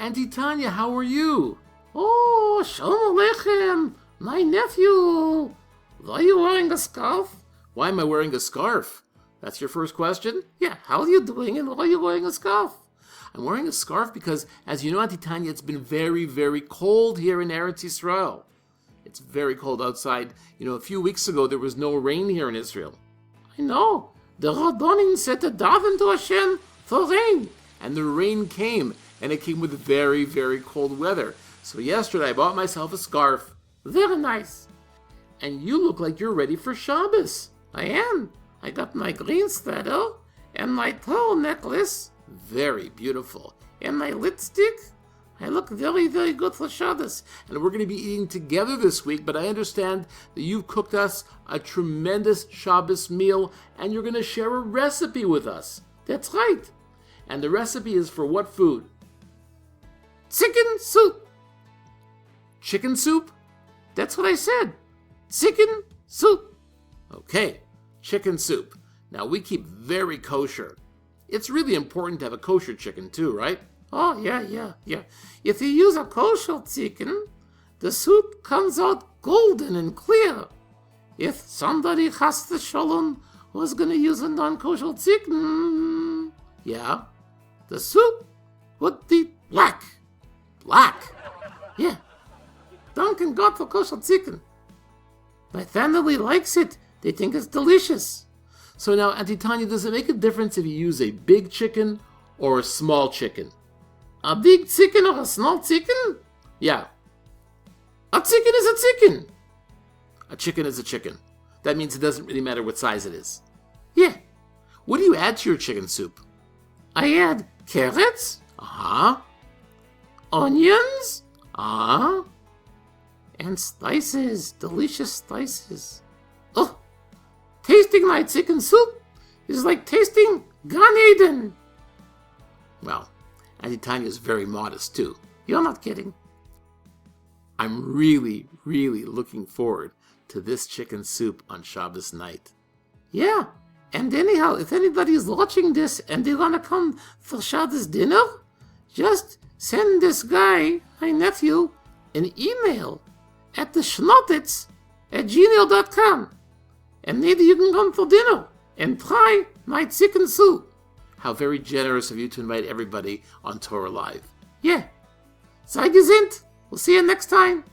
Auntie Tanya, how are you? Oh, Shalom Aleichem, my nephew. Are you wearing a scarf? Why am I wearing a scarf? That's your first question? Yeah, how are you doing and why are you wearing a scarf? I'm wearing a scarf because, as you know, Auntie Tanya, it's been very, very cold here in Eretz Yisrael. It's very cold outside. You know, a few weeks ago, there was no rain here in Israel. I know. The Rabbanim said to daven to Hashem for rain. And the rain came, and it came with very, very cold weather. So yesterday, I bought myself a scarf. Very nice. And you look like you're ready for Shabbos. I am. I got my green sweater and my pearl necklace. Very beautiful. And my lipstick. I look very, very good for Shabbos. And we're going to be eating together this week, but I understand that you've cooked us a tremendous Shabbos meal, and you're going to share a recipe with us. That's right. And the recipe is for what food? Chicken soup. Chicken soup? That's what I said. Chicken soup. Okay, chicken soup. Now, we keep very kosher. It's really important to have a kosher chicken too, right? Oh, yeah. If you use a kosher chicken, the soup comes out golden and clear. If somebody has the shalom was going to use a non-kosher chicken, yeah, the soup would be black. Black? Yeah. Thank God for kosher chicken. My family likes it. They think it's delicious. So now, Auntie Tanya, does it make a difference if you use a big chicken or a small chicken? A big chicken or a small chicken? Yeah. A chicken is a chicken. A chicken is a chicken. That means it doesn't really matter what size it is. Yeah. What do you add to your chicken soup? I add carrots. Uh-huh. Onions. Uh-huh. And slices. Delicious slices. Oh, tasting my chicken soup is like tasting Gan Eden. Well, Auntie Tanya is very modest too. You're not kidding. I'm really, really looking forward to this chicken soup on Shabbos night. Yeah, and anyhow, if anybody is watching this and they want to come for Shabbos dinner, just send this guy, my nephew, an email at theschnottitz@gmail.com. And maybe you can come for dinner and try my chicken soup. How very generous of you to invite everybody on Torah Live. Yeah. Sei gesinnt. We'll see you next time.